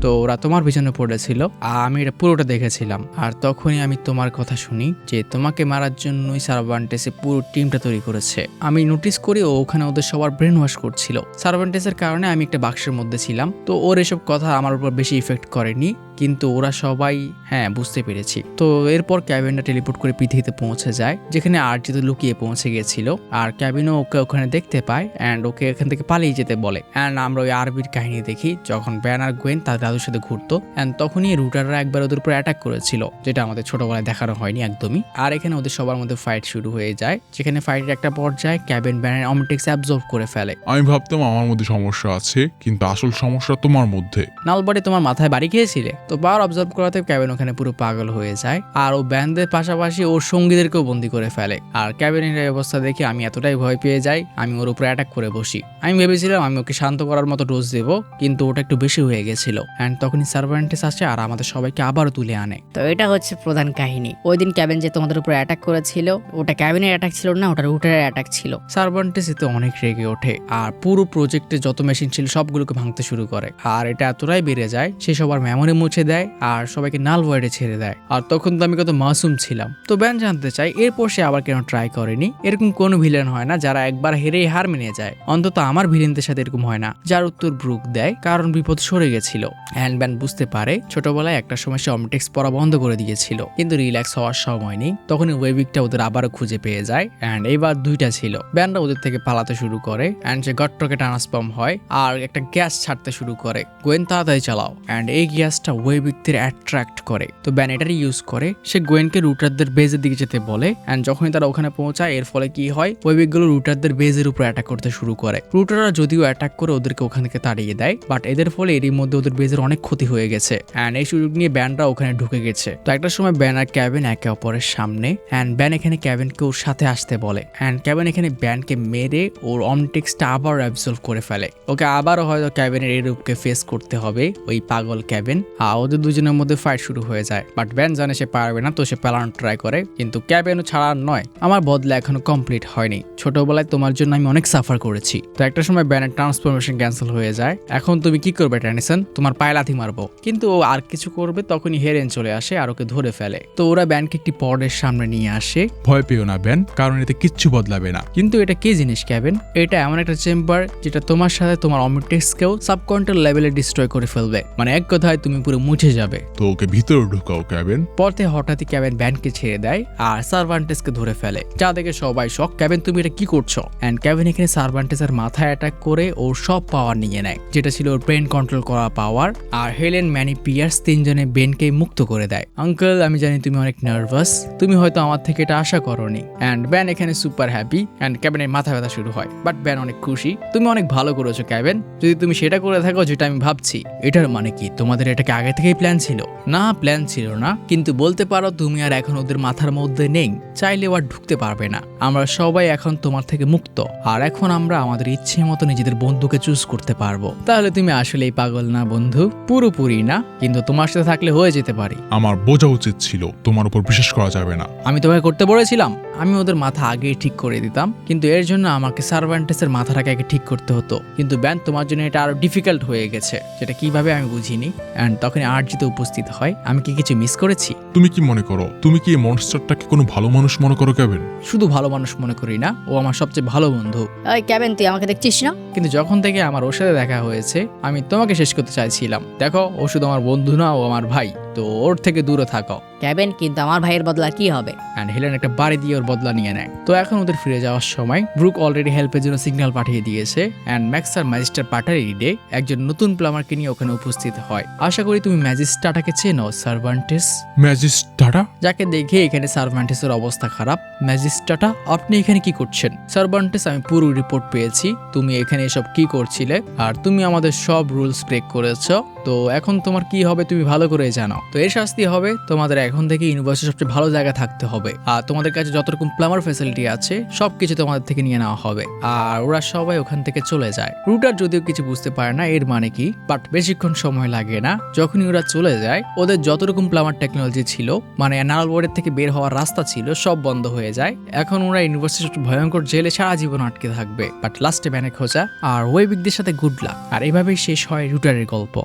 তো ওরা তোমার পিছনে পড়েছিল, আর আমি এটা পুরোটা দেখেছিলাম, আর তখনই আমি তোমার কথা শুনি যে তোমাকে মারার জন্যই সার্ভান্টেসে পুরো টিমটা তৈরি করেছে। আমি নোটিস করি ও ওখানে ওদের সবার ব্রেন ওয়াশ করছিল। সার্ভান্টেসের কারণে আমি একটা বাক্সের মধ্যে ছিলাম, তো ওর এসব কথা আমার উপর বেশি ইফেক্ট করেনি, কিন্তু ওরা সবাই হ্যাঁ বুঝতে পেরেছি। তো এরপর ক্যাবিনটা টেলিপোর্ট করে পৃথিবীতে পৌঁছে যায়, যেখানে আরজিত লুকিয়ে পৌঁছে গেছিল, আর ক্যাবিনও ওকে ওখানে দেখতে পায় অ্যান্ড ওকে এখান থেকে পালিয়ে যেতে বলে। অ্যান্ড আমরা ওই আরবির কাহিনী দেখি, যখন ব্যান আর গোয়েন তার দাদুর সাথে ঘুরতো, অ্যান্ড তখনই রুটাররা একবার ওদের উপর অ্যাটাক করেছিল, যেটা আমাদের ছোটবেলায় দেখানো হয়নি একদমই। আর এখানে ওদের সবার মধ্যে ফাইট শুরু হয়ে যায়, যেখানে ফাইটের একটা পর্যায়ে ক্যাবিন ব্যানের অমিটেক্স অ্যাবজর্ব করে ফেলে। আমি ভাবতাম আমার মধ্যে সমস্যা আছে, কিন্তু আসল সমস্যা তোমার মধ্যে। নালবাড়ি তোমার মাথায় বাড়ি খেয়েছিলে? তো পাওয়ার অবজার্ভ করাতে ক্যাবিন ওখানে পুরো পাগল হয়ে যায়, আর ও ব্যান্ডের পাশাপাশি ওর সঙ্গীদেরকেও বন্দি করে ফেলে। আর ক্যাবিনের এই অবস্থা দেখে আমি এতটাই ভয় পেয়ে যাই, আমি ওর উপরে অ্যাটাক করে বসি। আমি ভেবেছিলাম আমি ওকে শান্ত করার মতো ডোজ দেবো, কিন্তু ওটা একটু বেশি হয়ে গেছিল। অ্যান্ড তখনই সার্ভান্টেস আসে আর আমাদের সবাইকে আবারও তুলে আনে। তো এটা হচ্ছে প্রধান কাহিনী। ওই দিন ক্যাবিন যে তোমাদের উপর অ্যাটাক করেছিল, ওটা ক্যাবিনের অ্যাটাক ছিল না, ওটা রুটারের অ্যাটাক ছিল। সার্ভান্টেস এতে অনেক রেগে ওঠে, আর পুরো প্রজেক্টে যত মেশিন ছিল সবগুলোকে ভাঙতে শুরু করে, আর এটা এতটাই বেড়ে যায় সে সবার মেমোরি মুছে দেয় আর সবাইকে নাল ওয়ার্ডে ছেড়ে দেয়। আর তখন তো আমি কত মাসুম ছিলাম। তো ব্যান জানতে চাই এরপর সে আবার কেন ট্রাই করেনি। এরকম কোনো ভিলেন হয় না যারা একবার হেরেই হার মেনে যায়, অন্তত আমার ভিলেনদের সাথে এরকম হয় না। যার উত্তর ব্রুক দেয়, কারণ বিপদ সরে গেছিল। অ্যান্ড ব্যান বুঝতে পারে ছোটবেলায় একটা সময় সে অমিটেক্স পড়া বন্ধ করে দিয়েছিল, কিন্তু রিল্যাক্স হওয়ার সময় নেই। তখনই ওয়েভিকটা ওদের আবারও খুঁজে পেয়ে যায়, অ্যান্ড এইবার 2টা ছিল। ব্যানরা ওদের থেকে পালাতে শুরু করে, অ্যান্ড সে গট্টকে ট্রান্সফর্ম হয় আর একটা গ্যাস ছাড়তে শুরু করে। গোয়েন তাড়াতাড়ি চালাও। অ্যান্ড এই গ্যাসটা ওয়েভিকদের অ্যাট্রাক্ট করে, তো ব্যান এটারই ইউজ করে। সে গোয়েনকে রুটারদের বেজের দিকে যেতে বলে, অ্যান্ড যখনই তারা ওখানে পৌঁছায় এর ফলে কি হয়, ওয়েভিকগুলো রুটারদের বেজের উপর অ্যাটাক করতে শুরু করে। রুটাররা যদিও অ্যাটাক করে ওদেরকে ওখান থেকে তাড়িয়ে দেয়, বাট এদের ফলে এরই মধ্যে ওদের বেজের অনেক ক্ষতি হয়ে গেছে। অ্যান্ড এই সুযোগ নিয়ে ব্যানরা ওখানে ঢুকে গেছে। তো একটা সময় ব্যান আর ক্যাবিন একে অপরের সামনে, অ্যান্ড ব্যান এখানে ক্যাবিনকে ওর সাথে আসতে বলে, অ্যান্ড ক্যাবিন এখানে ব্যানকে মেরে ওর অমটেক্সটা আবার অ্যাবজর্ব করে ফেলে। ওকে আবারও হয়তো ক্যাবিনের এই রূপকে ফেস করতে হবে, ওই পাগল ক্যাবিন। আর ওদের দুজনের মধ্যে ফাইট শুরু হয়ে যায়, বাট ব্যান জানে সে পারবে না, তো সে পালানোর ট্রাই করে, কিন্তু ক্যাবিনও ছাড়ার নয়। আমার বদলা এখনো কমপ্লিট হয়নি, ছোটবেলায় তোমার জন্য আমি অনেক সাফার করেছি। তো একটা সময় ব্যানের ট্রান্সফরমেশন ক্যান্সেল হয়ে যায়। এখন তুমি কি করবে ট্যানিসন? তোমার পায়ে লাথি মারবো। কিন্তু ও আর কিছু করবে তখনই হেরেন চলে আসে আর ওকে ধরে ফেলে। তো ওরা ব্যানকে একটি পর্ডের সামনে নিয়ে আসে। ভয় পেও না ব্যান, কারণ এতে কিচ্ছু বদলাবে না। কিন্তু এটা কি জিনিস ক্যাবিন? এটা এমন একটা চেম্বার যেটা তোমার সাথে তোমার অমিটেক্সকেও সাবকন্ট্রোল লেভেলে ডিস্ট্রয় করে ফেলবে, মানে এক কথায় তুমি পুরো মুছে যাবে। তো ওকে ভিতরে ঢুকাও ক্যাবিন। পথে হঠাৎই ক্যাবিন ব্যানকে ছেড়ে দেয় আর সার্ভান্টেসকে ধরে ফেলে, যা দেখে সবাই শক। ক্যাবিন তুমি এটা কি করছো? অ্যান্ড ক্যাবিন এখানে সার্ভান্টেসের মাথায় অ্যাটাক করে ওর সব পাওয়ার নিয়ে নেয়, যেটা ছিল ওর ব্রেন কন্ট্রোল করা পাওয়ার। আর হেলেন, ম্যানি, পিয়ার্স তিনজনে বেনকে মুক্ত করে দেয়। আঙ্কেল আমি জানি তুমি অনেক নার্ভাস, তুমি হয়তো আমার থেকে এটা আশা করোনি। অ্যান্ড ব্যান এখানে সুপার হ্যাপি, অ্যান্ড ক্যাবিনের মাথা ব্যথা শুরু হয়, বাট ব্যান অনেক খুশি। তুমি অনেক ভালো করেছো ক্যাবিন, যদি তুমি সেটা করে থাকো যেটা আমি ভাবছি। এটার মানে কি তোমাদের এটাকে আগে থেকেই প্ল্যান ছিল? না, প্ল্যান ছিল না, কিন্তু বলতে পারো তুমি আর এখন ওদের মাথার মধ্যে নেই, চাইলেও আর ঢুকতে পারবে না। আমরা সবাই এখন তোমার থেকে মুক্ত, আর এখন আমরা আমাদের ইচ্ছে মতো নিজেদের বন্ধুকে চুজ করতে পারবো। তাহলে তুমি আসলেই পাগল না বন্ধু? পুরোপুরি না, কিন্তু তোমার সাথে থাকলে হয়ে যেতে পারি। আমার বোঝা উচিত ছিল তোমার উপর বিশ্বাস করা যাবে না। আমি তোমাকে করতে বলেছিলাম? আমি ওদের মাথা আগেই ঠিক করে দিতাম, কিন্তু এর জন্য আমাকে সার্ভান্টেসের মাথাটাকে আগে ঠিক করতে হতো। কিন্তু ব্যান তোমার জন্য এটা আরো ডিফিকাল্ট হয়ে গেছে, যেটা কিভাবে আমি বুঝিনি। অ্যান্ড তখন আরজিতে উপস্থিত হয়। আমি কি কিছু মিস করেছি? তুমি কি মনে করো? তুমি কি এই মনস্টারটাকে কোনো ভালো মানুষ মনে করো কেভিন? শুধু ভালো মানুষ মনে করি না, ও আমার সবচেয়ে ভালো বন্ধু। এই কেভিন, তুই আমাকে দেখছিস না? কিন্তু যখন থেকে আমার ওর সাথে দেখা হয়েছে, আমি তোমাকে শেষ করতে চাইছিলাম। দেখো, ও শুধু আমার বন্ধু না, ও আমার ভাই, তো ওর থেকে দূরে থাকো। কেভিন, কিন্তু আমার ভাইয়ের বদলা কি হবে? অ্যান্ড হেলেন একটা বাড়ি দিয়ে ওর বদলা নিয়ে নেয়। তো এখন ওদের ফিরে যাওয়ার সময় ব্রুক অলরেডি হেল্পের জন্য সিগন্যাল পাঠিয়ে দিয়েছে। অ্যান্ড ম্যাক্স আর ম্যাজিস্টার পাটারিডে একজন নতুন প্লামারকে নিয়ে ওখানে উপস্থিত হয়। আশা করি তুমি ম্যাজিস্টারটাকে চেনো, সার্ভান্টেস। ম্যাজিস্টারা? যাকে দেখে এখানে সার্ভান্টেসের অবস্থা খারাপ। ম্যাজিস্টারটা, আপনি এখানে কি করছেন? সার্ভান্টেস, আমি পুরো রিপোর্ট পেয়েছি। তুমি এখানে এসব কি করছিলে, আর তুমি আমাদের সব রুলস ব্রেক করেছো। তো এখন তোমার কি হবে তুমি ভালো করে জানো। তো এর শাস্তি হবে তোমাদের এখন থেকে ইউনিভার্সিটির সবচেয়ে ভালো জায়গা থাকতে হবে, আর তোমাদের কাছে যত রকম প্লামার ফ্যাসিলিটি আছে সবকিছু তোমাদের থেকে নিয়ে নেওয়া হবে। আর ওরা সবাই ওখান থেকে চলে যায়। রুটার যদিও কিছু বুঝতে পারে না এর মানে কি, বাট বেশিক্ষণ সময় লাগে না। যখনই ওরা চলে যায়, ওদের যত রকম প্লামার টেকনোলজি ছিল, মানে অ্যানাল বোর্ডের থেকে বের হওয়ার রাস্তা ছিল, সব বন্ধ হয়ে যায়। এখন ওরা ইউনিভার্সিটির ভয়ঙ্কর জেলে সারা জীবন আটকে থাকবে। বাট লাস্টে ব্যানে খোঁজা আর ওয়েবিকদের সাথে গুড লাক। আর এভাবেই শেষ হয় রুটারের গল্প।